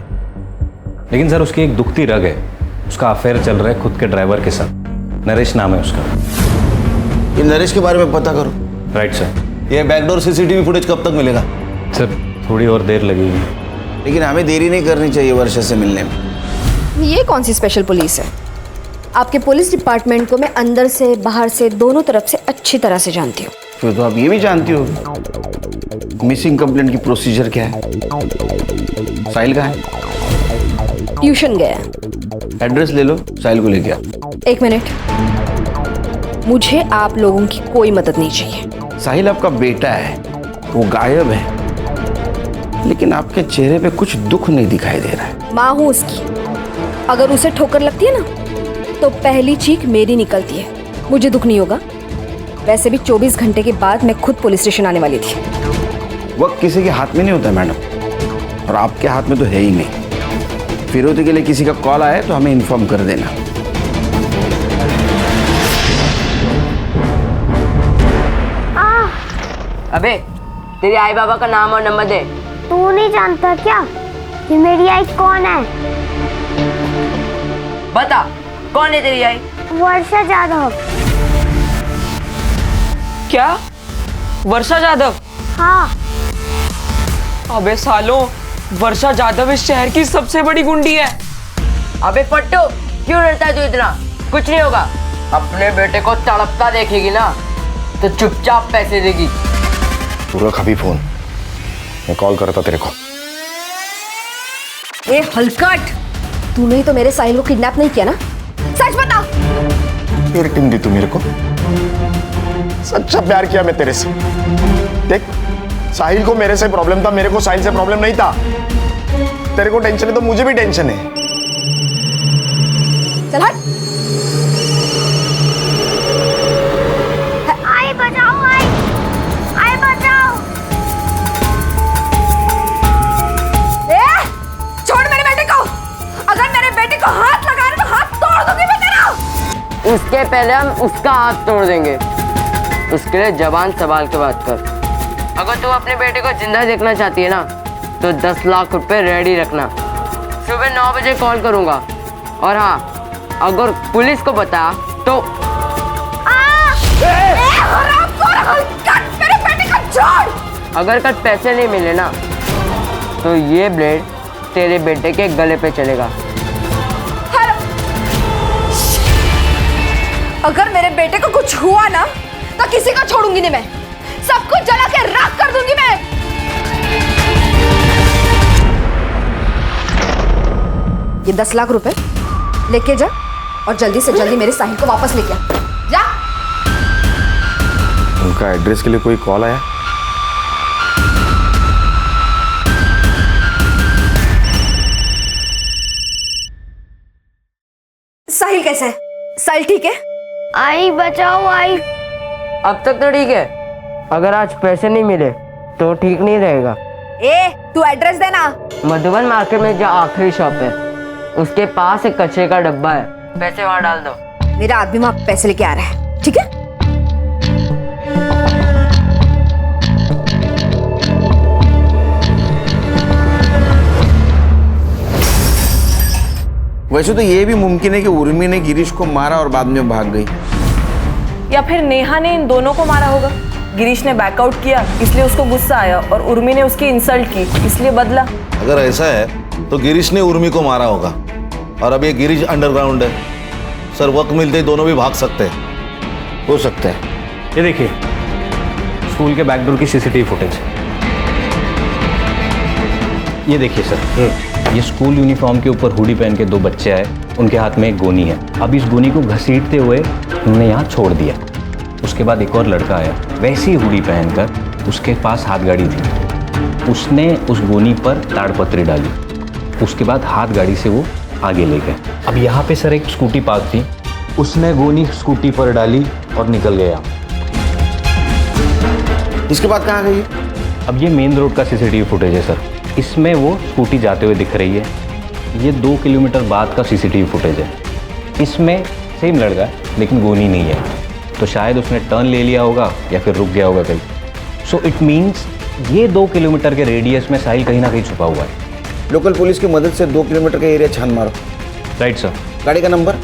Speaker 7: लेकिन सर उसकी एक दुखती रग है, उसका अफेयर चल रहा है खुद के ड्राइवर के साथ। नरेश नाम है उसका।
Speaker 11: ये नरेश के बारे में पता करो।
Speaker 7: Right sir.
Speaker 12: ये बैकडोर सीसीटीवी फुटेज कब तक मिलेगा?
Speaker 7: सर थोड़ी और देर लगेगी,
Speaker 11: लेकिन हमें देरी नहीं करनी चाहिए वर्षा से मिलने में।
Speaker 9: ये कौन सी स्पेशल पुलिस है? आपके पुलिस डिपार्टमेंट को मैं अंदर से बाहर से दोनों तरफ से अच्छी तरह से जानती हूँ।
Speaker 11: फिर तो आप ये भी जानती हो मिसिंग कंप्लेंट की प्रोसीजर क्या है। साहिल कहाँ है?
Speaker 9: ट्यूशन गया।
Speaker 11: एड्रेस ले लो, साहिल को लेके आ।
Speaker 9: 1 मिनट, मुझे आप लोगों की कोई मदद नहीं चाहिए।
Speaker 11: साहिल आपका बेटा है, वो गायब है, लेकिन आपके चेहरे पे कुछ दुख नहीं दिखाई दे रहा है।
Speaker 9: माँ हूँ उसकी, अगर उसे ठोकर लगती है ना तो पहली चीख मेरी निकलती है, मुझे दुख नहीं होगा। वैसे भी 24 घंटे के बाद मैं खुद पुलिस स्टेशन आने वाली थी।
Speaker 11: वक्त किसी के हाथ में नहीं होता मैडम, और आपके हाथ में तो है ही नहीं। फिरौती के लिए किसी का कॉल आए तो हमें इन्फॉर्म कर देना।
Speaker 2: अबे तेरी आई बाबा का नाम और नंबर दे।
Speaker 5: तू नहीं जानता क्या कि मेरी आई कौन है?
Speaker 2: बता कौन है तेरी आई?
Speaker 5: वर्षा जाधव।
Speaker 4: क्या? वर्षा जाधव?
Speaker 5: हाँ।
Speaker 4: अबे सालों, वर्षा जाधव इस शहर की सबसे बड़ी गुंडी है।
Speaker 2: अबे पट्टू, क्यों डरता है तू इतना? कुछ नहीं होगा। अपने बेटे को तड़पता देखेगी ना तो चुपचाप पैसे देगी।
Speaker 3: तू रख अभी फोन, मैं कॉल करता तेरे को।
Speaker 9: ए हलकट, तूने ही तो मेरे साहिल को किडनैप नहीं किया ना? सच बता।
Speaker 3: फिर टिम दी तू मेरे को। सच्चा प्यार किया मैं तेरे से। देख, साहिल को मेरे से प्रॉब्लम था, मेरे को साहिल से प्रॉब्लम नहीं था। तेरे को टेंशन है तो मुझे भी टेंशन है।
Speaker 9: चल हट।
Speaker 5: आई बचाओ, आई बचाओ।
Speaker 9: ए, छोड़ मेरे बेटे को। अगर मेरे बेटे को हाथ लगाए तो हाथ तोड़ दूंगी मैं तेरा।
Speaker 2: इसके पहले हम उसका हाथ तोड़ देंगे। उसके लिए जबान संभाल के बात कर। अगर तू अपने बेटे को जिंदा देखना चाहती है ना तो 10 लाख रुपए रेडी रखना। सुबह 9 बजे कॉल करूंगा। और हाँ, अगर पुलिस को बता तो
Speaker 9: मेरे बेटे को छोड़।
Speaker 2: अगर कल पैसे नहीं मिले ना तो ये ब्लेड तेरे बेटे के गले पे चलेगा।
Speaker 9: अगर मेरे बेटे को कुछ हुआ ना तो किसी को छोड़ूंगी नहीं मैं। सबको जला के राख कर दूंगी मैं। ये 10 लाख रुपए लेके जा और जल्दी से जल्दी मेरे साहिल को वापस लेके आ। जा।
Speaker 11: उसका एड्रेस के लिए कोई कॉल आया?
Speaker 9: साहिल कैसा है? साहिल ठीक है?
Speaker 5: आई बचाओ आई।
Speaker 2: अब तक तो ठीक है, अगर आज पैसे नहीं मिले तो ठीक नहीं रहेगा।
Speaker 9: ए, तू एड्रेस देना।
Speaker 2: मधुबन मार्केट में जो आखिरी शॉप है उसके पास एक कचरे का डब्बा है, पैसे वहां डाल दो।
Speaker 9: मेरा आदमी वहां पैसे लेके आ रहा है, ठीक है?
Speaker 11: वैसे तो ये भी मुमकिन है कि उर्मी ने गिरीश को मारा और बाद में भाग गई,
Speaker 4: या फिर नेहा ने इन दोनों को मारा होगा। गिरीश ने बैकआउट किया इसलिए उसको गुस्सा आया और उर्मी ने उसकी इंसल्ट की इसलिए बदला।
Speaker 12: अगर ऐसा है तो गिरीश ने उर्मी को मारा होगा और अब ये गिरीश अंडरग्राउंड है। सर वक्त मिलते ही दोनों भी भाग सकते हैं।
Speaker 11: हो सकता है।
Speaker 7: ये देखिए स्कूल के बैकडोर की सीसीटीवी फुटेज। ये देखिए सर, ये स्कूल यूनिफॉर्म के ऊपर हुडी पहन के 2 बच्चे आए, उनके हाथ में एक गोनी है। अब इस गोनी को घसीटते हुए उन्होंने यहाँ छोड़ दिया। उसके बाद एक और लड़का आया वैसी हुडी पहनकर, उसके पास हाथ गाड़ी थी, उसने उस गोनी पर ताड़पत्री डाली, उसके बाद हाथ गाड़ी से वो आगे ले गए। अब यहाँ पे सर एक स्कूटी पार्क थी, उसने गोनी स्कूटी पर डाली और निकल गया।
Speaker 11: इसके बाद कहाँ गई?
Speaker 7: अब ये मेन रोड का सीसीटीवी फुटेज है सर, इसमें वो स्कूटी जाते हुए दिख रही है। ये 2 किलोमीटर बाद का सीसीटीवी फुटेज है, इसमें सेम लड़का है लेकिन गोनी नहीं है, तो शायद उसने टर्न ले लिया होगा या फिर रुक गया होगा कहीं। सो इट मीन्स ये 2 किलोमीटर के रेडियस में साहिल कहीं ना कहीं छुपा हुआ है।
Speaker 11: लोकल पुलिस की मदद से 2 किलोमीटर का एरिया छान मारो।
Speaker 7: Right sir.
Speaker 11: गाड़ी का नंबर?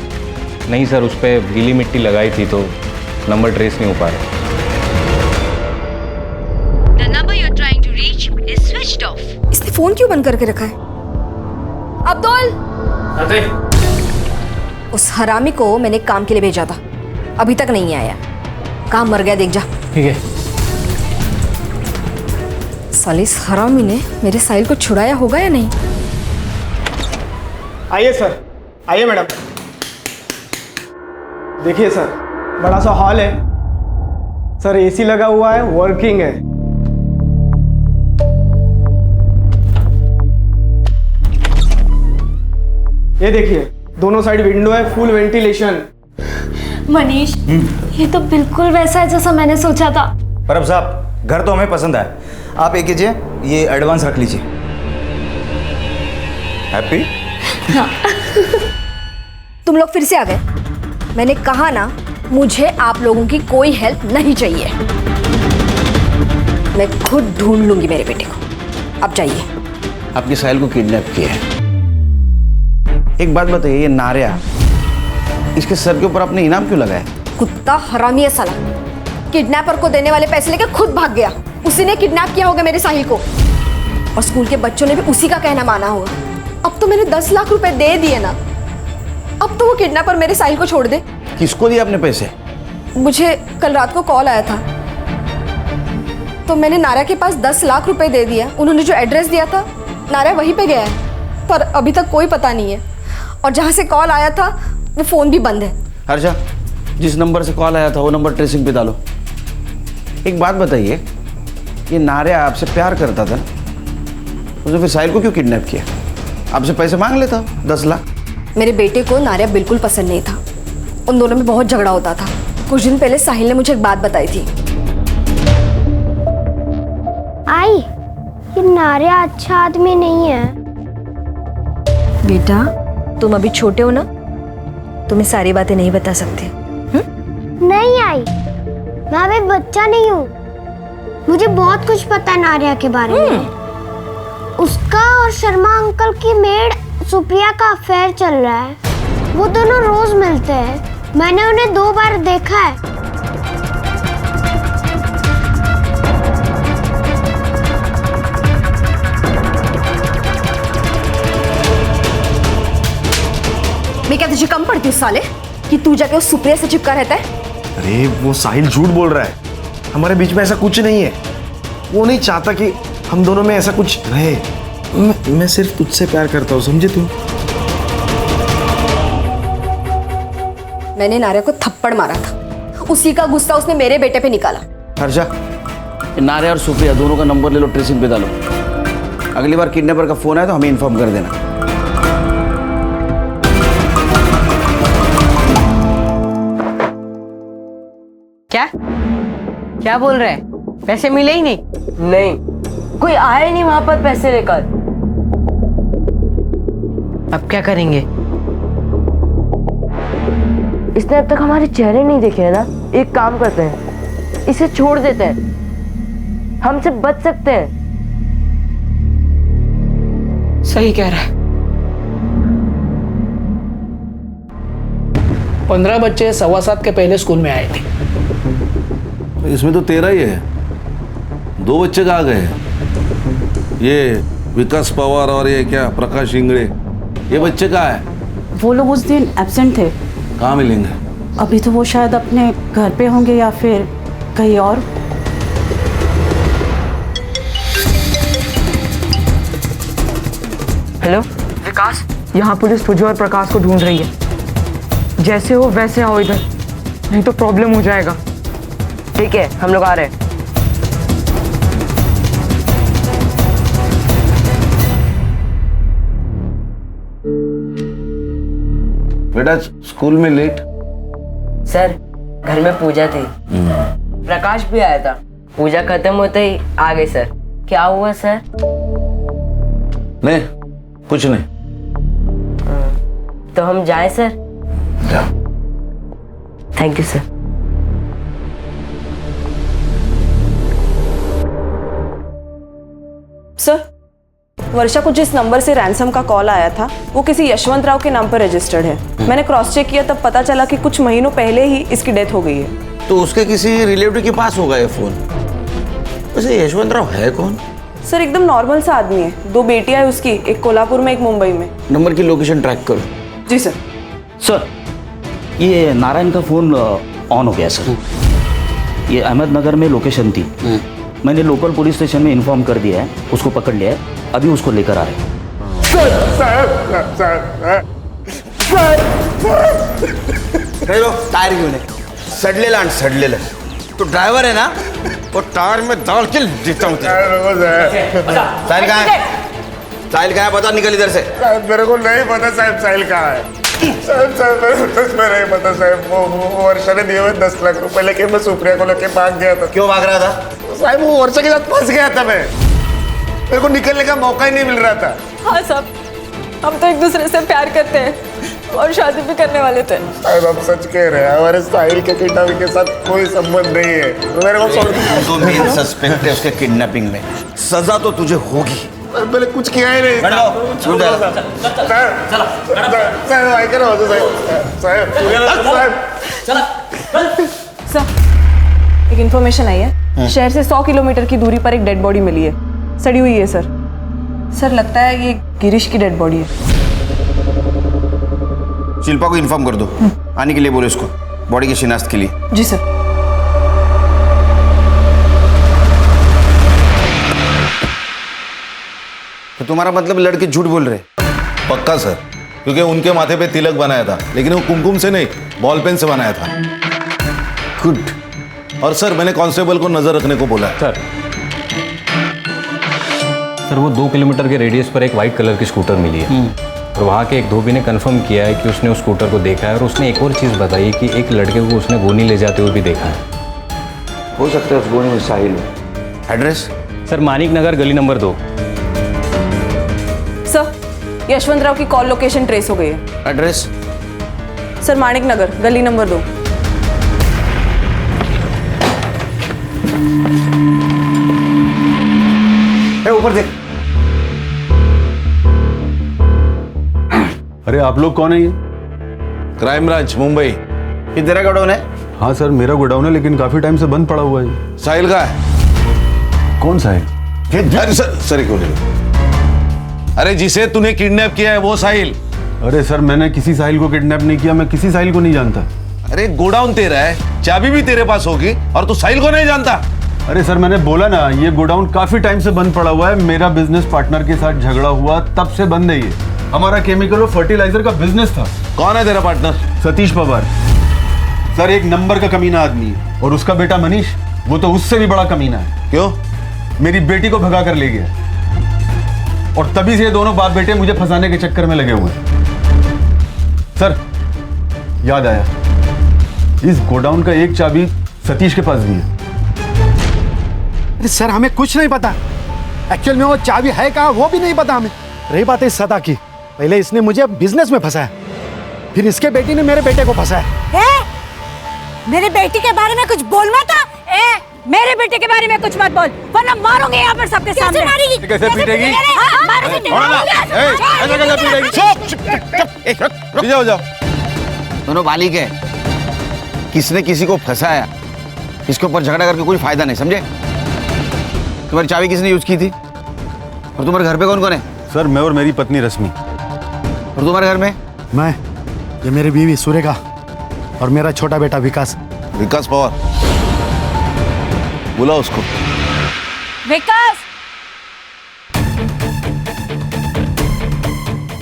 Speaker 7: नहीं सर, उस पर गीली मिट्टी लगाई थी तो नंबर ट्रेस नहीं हो पा रहा।
Speaker 14: The number you're trying to reach is switched off.
Speaker 9: इसने फोन क्यों बंद करके रखा है? अब्दुल, उस हरामी को मैंने काम के लिए भेजा था, अभी तक नहीं आया। काम मर गया, देख जा।
Speaker 13: ठीक है।
Speaker 9: साले इस हरामी ने मेरे साहिल को छुड़ाया होगा या नहीं?
Speaker 10: आइए सर, आइए मैडम। देखिए सर, बड़ा सा हॉल है सर, एसी लगा हुआ है, वर्किंग है। ये देखिए दोनों साइड विंडो है, फुल वेंटिलेशन।
Speaker 14: मनीष, ये तो बिल्कुल वैसा है जैसा मैंने सोचा था।
Speaker 15: परब साहब, घर तो हमें पसंद आया। आप एक कीजिए, ये एडवांस रख लीजिए। हैप्पी?
Speaker 14: हाँ।
Speaker 9: तुम लोग फिर से आ गए। मैंने कहा ना, मुझे आप लोगों की कोई हेल्प नहीं चाहिए। मैं खुद ढूंढ लूंगी मेरे बेटे को। अब जाइए।
Speaker 11: आपके साहिल को किडनैप किया है। एक बात बताइए, ये नारिया, इसके सर के ऊपर आपने इनाम क्यों लगाया?
Speaker 9: कुत्ता हरामी है साला। किडनैपर को देने वाले पैसे लेके खुद भाग गया। उसी ने किडनैप किया होगा मेरे साहिल को, और स्कूल के बच्चों ने भी उसी का कहना माना होगा। अब तो मैंने 10 लाख रुपए दे दिए ना, अब तो वो किडनैपर मेरे साहिल को छोड़ दे।
Speaker 11: किसको दिए आपने पैसे?
Speaker 9: मुझे कल रात को कॉल आया था, तो मैंने नारिया के पास 10 लाख रुपए दे दिया। उन्होंने जो एड्रेस दिया था, नारिया वहीं पे गया है, पर अभी तक कोई पता नहीं है। और जहाँ से कॉल आया था वो फ़ोन भी बंद है।
Speaker 11: हर्षा, जिस नंबर से कॉल आया था वो नंबर ट्रेसिंग पे डालो। एक बात बताइए, ये नारिया आपसे प्यार करता था, उसने फिर साहिल को क्यों किडनैप किया? आपसे पैसे मांग लेता 10 लाख।
Speaker 9: मेरे बेटे को नारिया बिल्कुल पसंद नहीं था, उन दोनों में बहुत झगड़ा होता था। कुछ दिन पहले साहिल ने मुझे एक बात बताई थी।
Speaker 5: आई, ये नारिया अच्छा आदमी नहीं है।
Speaker 9: बेटा, तुम अभी छोटे हो ना, तुम्हें सारी बातें नहीं बता सकते।
Speaker 5: नहीं आई, मैं अभी बच्चा नहीं हूँ। मुझे बहुत कुछ पता है नारिया के बारे में। उसका और शर्मा अंकल की मेड सुप्रिया का अफेयर चल रहा है। वो दोनों रोज मिलते हैं, मैंने उन्हें 2 बार देखा है।
Speaker 9: मैं क्या तुझे कम पड़ती हूँ साले कि तू जाके उस सुप्रिया से चिपका रहता है?
Speaker 15: अरे वो साहिल झूठ बोल रहा है, हमारे बीच में ऐसा कुछ नहीं है। वो नहीं चाहता कि हम दोनों में ऐसा कुछ रहे। मैं सिर्फ तुझसे प्यार करता हूँ, समझे तू?
Speaker 9: मैंने नारिया को थप्पड़ मारा था, उसी का गुस्सा उसने मेरे बेटे पे निकाला।
Speaker 11: हर्षा, नारे और सुप्रिया दोनों का नंबर ले लो, ट्रेसिंग पे डालो। अगली बार किडनैपर का फोन आए तो हमें इन्फॉर्म कर देना।
Speaker 2: क्या क्या बोल रहे हैं? पैसे मिले ही नहीं? नहीं, कोई आया ही नहीं वहां पर पैसे लेकर। अब क्या करेंगे? इसने अब तक हमारे चेहरे नहीं देखे हैं ना। एक काम करते हैं, इसे छोड़ देते हैं, हमसे बच सकते हैं।
Speaker 10: सही कह रहा है। 15 बच्चे 7:15 के पहले स्कूल में आए थे।
Speaker 12: इसमें तो 13 ही है, 2 बच्चे कहाँ गए? ये विकास पवार और ये क्या प्रकाश इंगड़े, ये बच्चे कहाँ है?
Speaker 16: वो लोग उस दिन एब्सेंट थे।
Speaker 12: कहाँ मिलेंगे?
Speaker 16: अभी तो वो शायद अपने घर पे होंगे या फिर कहीं और।
Speaker 4: हेलो विकास, यहाँ पुलिस तुझे और प्रकाश को ढूंढ रही है। जैसे हो वैसे आओ इधर, नहीं तो प्रॉब्लम हो जाएगा। ठीक है, हम लोग आ रहे हैं।
Speaker 12: बेटा स्कूल में लेट?
Speaker 2: सर घर में पूजा थी, प्रकाश भी आया था। पूजा खत्म होते ही आ गए सर। क्या हुआ सर?
Speaker 12: नहीं कुछ नहीं।
Speaker 2: तो हम जाएं सर?
Speaker 12: जाओ।
Speaker 2: Thank you sir.
Speaker 17: सर, वर्षा को जिस नंबर से रैंसम का कॉल आया था वो किसी यशवंत राव के नाम पर रजिस्टर्ड है। मैंने क्रॉस चेक किया, तब पता चला कि कुछ महीनों पहले ही इसकी डेथ हो गई है।
Speaker 11: तो उसके किसी रिलेटिव के पास होगा ये फोन। वैसे यशवंत राव है कौन?
Speaker 17: सर एकदम नॉर्मल सा आदमी है। 2 बेटियां है उसकी, एक कोल्हापुर में एक मुंबई में।
Speaker 11: नंबर की लोकेशन ट्रैक करो।
Speaker 17: जी सर।
Speaker 18: सर ये नारायण का फोन ऑन हो गया सर। ये अहमदनगर में लोकेशन थी। मैंने लोकल पुलिस स्टेशन में इन्फॉर्म कर दिया है, उसको पकड़ लिया है, अभी उसको लेकर आ रहे हैं।
Speaker 11: टायर क्यों नहीं? सडलेला तो ड्राइवर है ना, वो टायर में डाल के देता हूँ। साहिल कहाँ है? साहिल कहाँ है? बता, निकल इधर से।
Speaker 15: मेरे को नहीं पता साहब साहिल कहाँ है। साहब मेरे नहीं पता साहब। वो वर्षा ने दिए हुए 10 लाख रुपए लेके मैं सुप्रिया को लेके भाग गया था।
Speaker 11: क्यों भाग रहा था?
Speaker 15: साहब वो वर्षा के साथ फंस गया था मैं। मेरे को निकलने का मौका ही नहीं मिल रहा था।
Speaker 17: हाँ साहब, हम तो एक दूसरे से प्यार करते हैं और शादी भी करने वाले थे।
Speaker 15: साहब आप सच कह रहे हैं, हमारे साहिल के किडनैपिंग के साथ कोई संबंध नहीं है। मेरे को
Speaker 11: तो मेन सस्पेक्ट है उसके किडनैपिंग में। सजा तो तुझे होगी।
Speaker 15: मैंने कुछ किया ही नहीं।
Speaker 17: सर एक इन्फॉर्मेशन आई है, शहर से 100 किलोमीटर की दूरी पर एक डेड बॉडी मिली है, सड़ी हुई है सर। सर लगता है ये गिरीश की डेड बॉडी है।
Speaker 11: शिल्पा को इन्फॉर्म कर दो, आने के लिए बोलो इसको, बॉडी की शिनाख्त के लिए।
Speaker 17: जी सर।
Speaker 11: तो तुम्हारा मतलब लड़के झूठ बोल रहे?
Speaker 12: पक्का सर, क्योंकि उनके माथे पे तिलक बनाया था, लेकिन वो कुमकुम से नहीं बॉल पेन से बनाया था।
Speaker 11: गुड।
Speaker 12: और सर मैंने कांस्टेबल को नजर रखने को बोला है।
Speaker 7: सर वो 2 किलोमीटर के रेडियस पर एक वाइट कलर की स्कूटर मिली है और वहाँ के एक धोबी ने कंफर्म किया है कि उसने उस स्कूटर को देखा है और उसने एक और चीज़ बताई है कि एक लड़के को उसने गोनी ले जाते हुए भी देखा है।
Speaker 11: हो सकता है उस गोनी में साहिल हो। एड्रेस?
Speaker 7: सर मानिक नगर गली नंबर 2।
Speaker 17: सर यशवंत राव की कॉल लोकेशन ट्रेस हो गई है।
Speaker 11: एड्रेस?
Speaker 17: सर मानिक नगर गली नंबर 2।
Speaker 11: ऊपर देख।
Speaker 19: अरे आप लोग कौन है ये?
Speaker 12: Crime branch Mumbai.
Speaker 11: ये तेरा गोडाउन है?
Speaker 19: हाँ सर मेरा गोडाउन है, लेकिन काफी टाइम से बंद पड़ा हुआ है।
Speaker 12: साहिल का है?
Speaker 19: कौन साहिल?
Speaker 12: अरे सर क्यों नहीं? अरे जिसे तूने किडनैप किया है वो साहिल।
Speaker 19: अरे सर मैंने किसी साहिल को किडनैप नहीं किया, मैं किसी साहिल को नहीं जानता।
Speaker 12: अरे गोडाउन तेरा है, चाबी भी तेरे पास होगी और तू साहिल को नहीं जानता?
Speaker 19: अरे सर मैंने बोला ना, ये गोडाउन काफी टाइम से बंद पड़ा हुआ है। मेरा बिजनेस पार्टनर के साथ झगड़ा हुआ तब से बंद है ये। हमारा केमिकल और फर्टिलाइजर का बिजनेस था।
Speaker 12: कौन है तेरा पार्टनर?
Speaker 19: सतीश पवार। सर एक नंबर का कमीना आदमी है। और उसका बेटा मनीष, वो तो उससे भी बड़ा कमीना है।
Speaker 12: क्यों?
Speaker 19: मेरी बेटी को भगा कर ले गया और तभी से ये दोनों बाप बेटे मुझे फंसाने के चक्कर में लगे हुए हैं। सर, याद आया, इस गोडाउन का एक चाबी सतीश के पास भी है।
Speaker 3: अरे सर, हमें कुछ नहीं पता। एक्चुअल में वो चाबी है कहाँ वो भी नहीं पता हमें। रही बात है सदा की, पहले इसने मुझे बिजनेस में फंसाया, फिर इसके बेटी ने मेरे बेटे को फंसाया।
Speaker 1: मेरे बेटी के बारे में कुछ बोल मत। मेरे बेटे के बारे में कुछ मत बोल, वरना मारूंगी यहाँ पर सबके सामने। मारेगी?
Speaker 19: कैसे पीटेगी?
Speaker 12: जाओ जाओ।
Speaker 11: दोनों बालिग है, किसने किसी को फंसाया, इसके ऊपर झगड़ा करके कोई फायदा नहीं, समझे? तुम्हारी चाबी किसने यूज की थी? और तुम्हारे घर पे कौन कौन है?
Speaker 19: सर, मैं और मेरी पत्नी रश्मि।
Speaker 11: और तुम्हारे घर में?
Speaker 3: मैं, ये मेरी बीवी सुरेखा और मेरा छोटा बेटा विकास।
Speaker 12: विकास पवार, बुला उसको।
Speaker 1: विकास,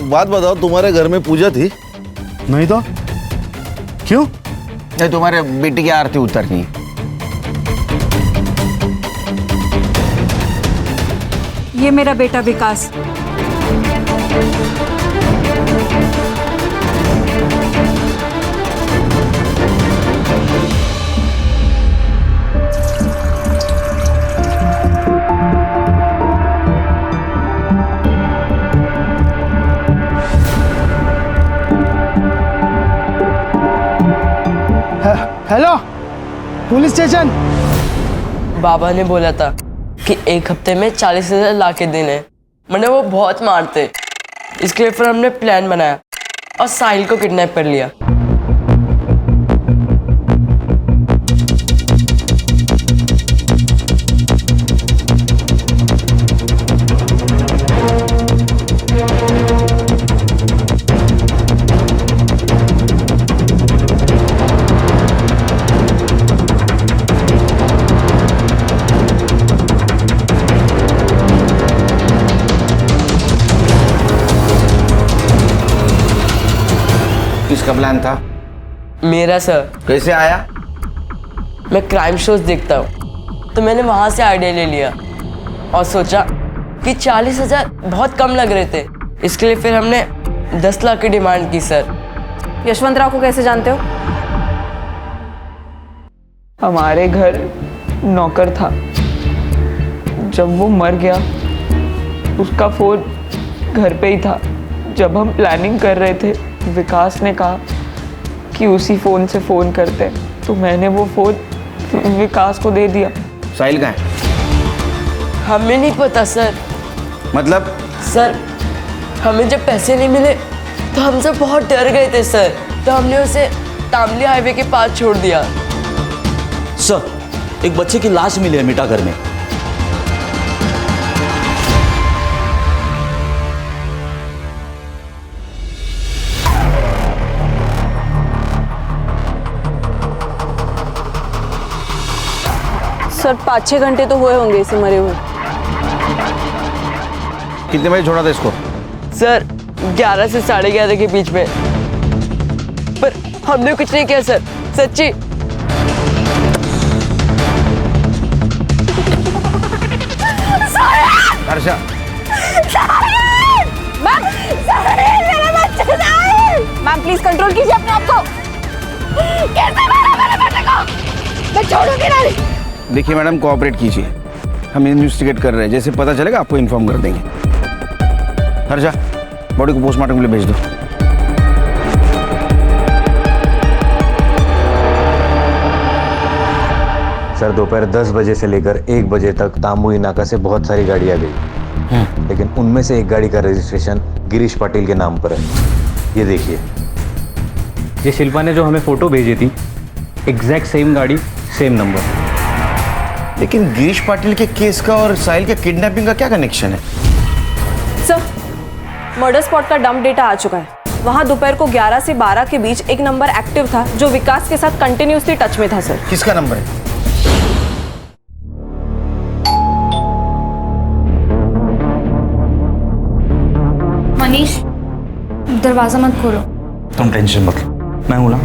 Speaker 12: बात बताओ, तुम्हारे घर में पूजा थी?
Speaker 3: नहीं तो क्यों?
Speaker 11: नहीं, तुम्हारे बेटी की आरती उतरनी है।
Speaker 1: ये मेरा बेटा विकास।
Speaker 3: Hello, police station.
Speaker 2: बाबा ने बोला था कि एक हफ्ते में 40,000 ला के देने, मैंने वो बहुत मारते, इसके लिए फिर हमने प्लान बनाया और साहिल को किडनैप कर लिया।
Speaker 11: किसका प्लान था?
Speaker 2: मेरा सर।
Speaker 11: कैसे आया?
Speaker 2: मैं क्राइम शोज देखता हूँ, तो मैंने वहां से आइडिया ले लिया और सोचा कि 40,000 बहुत कम लग रहे थे, इसके लिए फिर हमने 10 लाख की डिमांड की सर।
Speaker 17: यशवंतराव को कैसे जानते हो?
Speaker 4: हमारे घर नौकर था, जब वो मर गया उसका फोन घर पे ही था। जब हम प्लानिंग कर रहे थे, विकास ने कहा कि उसी फोन से फोन करते, तो मैंने वो फोन विकास को दे दिया।
Speaker 11: साहिल कहाँ है?
Speaker 2: हमें नहीं पता सर।
Speaker 11: मतलब?
Speaker 2: सर, हमें जब पैसे नहीं मिले तो हम सब बहुत डर गए थे सर, तो हमने उसे तामली हाईवे के पास छोड़ दिया।
Speaker 18: सर, एक बच्चे की लाश मिली है मिठागर में।
Speaker 17: सर 5-6 घंटे तो हुए होंगे इसे मरे हुए।
Speaker 11: कितने बजे छोड़ा था इसको?
Speaker 2: सर 11 से 11:30 के बीच में, पर हमने कुछ नहीं किया सर, सच्ची।
Speaker 11: हर्षा,
Speaker 9: मैम प्लीज कंट्रोल कीजिए अपने आप को। कैसे मारा मेरे बेटे को? मैं छोड़ूंगी नहीं।
Speaker 11: देखिए मैडम, कोऑपरेट कीजिए, हम इन्वेस्टिगेट कर रहे हैं, जैसे पता चलेगा आपको इन्फॉर्म कर देंगे। हर्षा, बॉडी को पोस्टमार्टम के लिए भेज दो।
Speaker 7: सर, दोपहर 10 बजे से लेकर 1 बजे तक तामुई नाका से बहुत सारी गाड़ियाँ गई, लेकिन उनमें से एक गाड़ी का रजिस्ट्रेशन गिरीश पाटिल के नाम पर है। ये देखिए, ये शिल्पा ने जो हमें फोटो भेजी थी, एग्जैक्ट सेम गाड़ी, सेम नंबर।
Speaker 11: लेकिन गिरीश पाटिल के केस का और साहिल के किडनैपिंग का क्या कनेक्शन है?
Speaker 17: सर, मर्डर स्पॉट का डंप डेटा आ चुका है। वहाँ दोपहर को 11 से 12 के बीच एक नंबर एक्टिव था जो विकास के साथ कंटिन्यूसली टच में था सर।
Speaker 11: किसका नंबर है?
Speaker 14: मनीष, दरवाजा मत खोलो।
Speaker 18: तुम टेंशन मत लो, मैं हूं ना।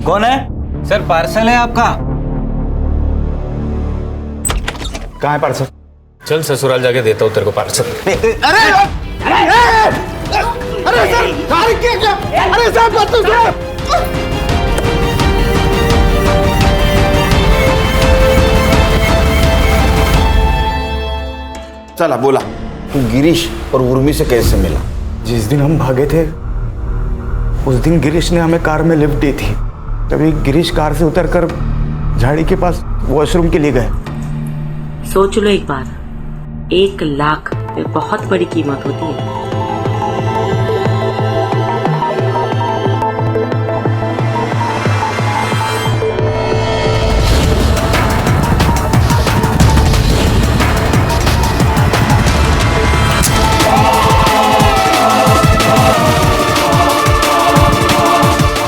Speaker 18: कौन है?
Speaker 13: सर, पार्सल है आपका।
Speaker 15: कहाँ है पार्सल?
Speaker 8: चल ससुराल जाके देता हूँ तेरे को पार्सल।
Speaker 15: अरे सर, अरे साहब बात तो सुनो।
Speaker 11: चला बोला, तू गिरीश और उर्मी से कैसे मिला?
Speaker 15: जिस दिन हम भागे थे उस दिन गिरीश ने हमें कार में लिफ्ट दी थी। तभी गिरीश कार से उतरकर झाड़ी के पास वॉशरूम के लिए गए।
Speaker 20: सोच लो एक बार, 1 लाख में बहुत बड़ी कीमत होती है।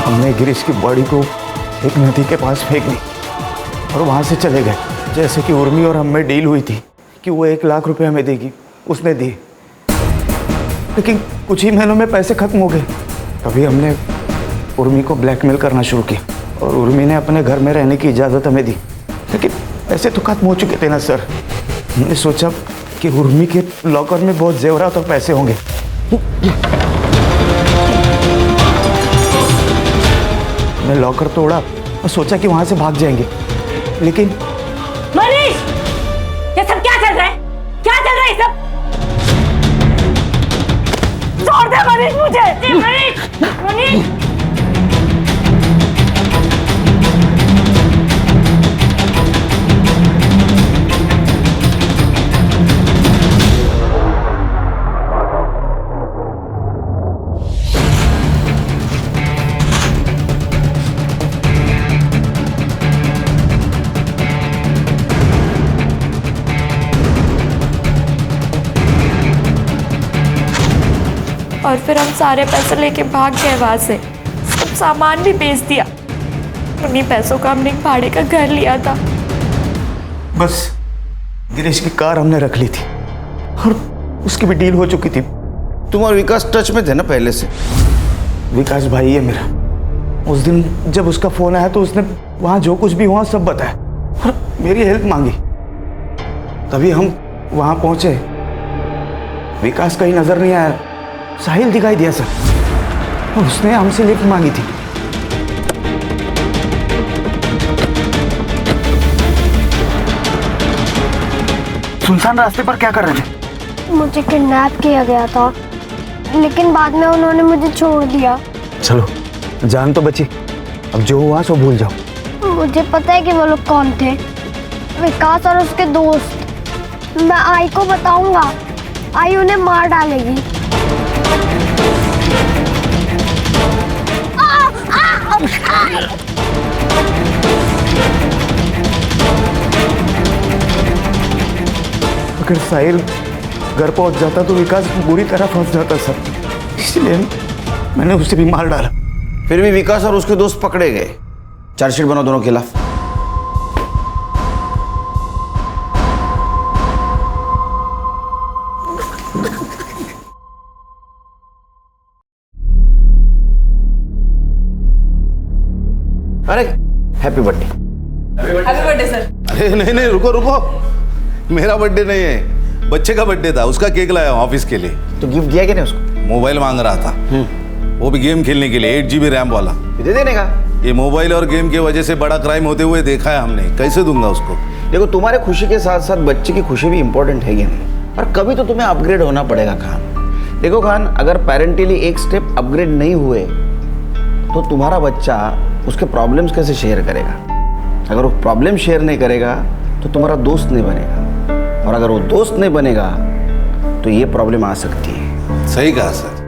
Speaker 15: हमने गिरीश की बॉडी को एक नदी के पास फेंक दी और वहां से चले गए। जैसे कि उर्मी और हम में डील हुई थी कि वो 1 लाख रुपए हमें देगी, उसने दिए। लेकिन कुछ ही महीनों में पैसे खत्म हो गए। तभी हमने उर्मी को ब्लैकमेल करना शुरू किया और उर्मी ने अपने घर में रहने की इजाज़त हमें दी। लेकिन पैसे तो खत्म हो चुके थे ना सर। हमने सोचा कि उर्मी के लॉकर में बहुत जेवरात और पैसे होंगे। हमने लॉकर तोड़ा और सोचा कि वहां से भाग जाएंगे, लेकिन
Speaker 14: मनीष, ये सब क्या चल रहा है? क्या चल रहा है ये सब? छोड़ दे मनीष मुझे। मनीष।
Speaker 21: और फिर हम सारे पैसे लेके भाग गए वहां से। सब सामान भी बेच दिया। उन्हीं पैसों का हमने एक भाड़े का घर लिया था।
Speaker 15: बस गिरीश की कार हमने रख ली थी और उसकी भी डील हो चुकी थी।
Speaker 11: तुम और विकास टच में थे ना पहले से?
Speaker 15: विकास भाई है मेरा। उस दिन जब उसका फोन आया तो उसने वहां जो कुछ भी हुआ सब बताया और मेरी हेल्प मांगी। तभी हम वहां पहुंचे। विकास कहीं नजर नहीं आया, साहिल दिखाई दिया सर और उसने हमसे लिफ्ट मांगी थी। सुनसान रास्ते पर क्या कर रहे थे?
Speaker 5: मुझे किडनैप किया गया था, लेकिन बाद में उन्होंने मुझे छोड़ दिया।
Speaker 15: चलो, जान तो बची। अब जो हुआ सो भूल जाओ।
Speaker 5: मुझे पता है कि वो लोग कौन थे। विकास और उसके दोस्त। मैं आई को बताऊंगा, आई उन्हें मार डालेगी।
Speaker 15: अगर साहिल घर पहुंच जाता तो विकास बुरी तरह फंस जाता सर, इसलिए मैंने उसे भी मार डाला।
Speaker 11: फिर भी विकास और उसके दोस्त पकड़े गए। चार्जशीट बनाओ दोनों के खिलाफ। अरे happy birthday.
Speaker 17: Happy birthday sir.
Speaker 12: अरे नहीं नहीं, रुको रुको, मेरा बर्थडे नहीं है, बच्चे का बर्थडे था। उसका केक लाया हूं ऑफिस के लिए।
Speaker 11: तो गिफ्ट दिया क्या नहीं उसको?
Speaker 12: मोबाइल मांग रहा था, वो भी गेम खेलने के लिए, 8 GB रैम वाला।
Speaker 11: दे देने का।
Speaker 12: ये मोबाइल और गेम की वजह से बड़ा क्राइम होते हुए देखा है हमने, कैसे दूंगा उसको?
Speaker 11: देखो, तुम्हारे खुशी के साथ साथ बच्चे की खुशी भी इंपॉर्टेंट है, और कभी तो तुम्हें अपग्रेड होना पड़ेगा खान। देखो खान, अगर पेरेंटली एक स्टेप अपग्रेड नहीं हुए तो तुम्हारा बच्चा उसके प्रॉब्लम्स कैसे शेयर करेगा? अगर वो प्रॉब्लम शेयर नहीं करेगा तो तुम्हारा दोस्त नहीं बनेगा, और अगर वो दोस्त नहीं बनेगा तो ये प्रॉब्लम आ सकती है।
Speaker 12: सही कहा सर।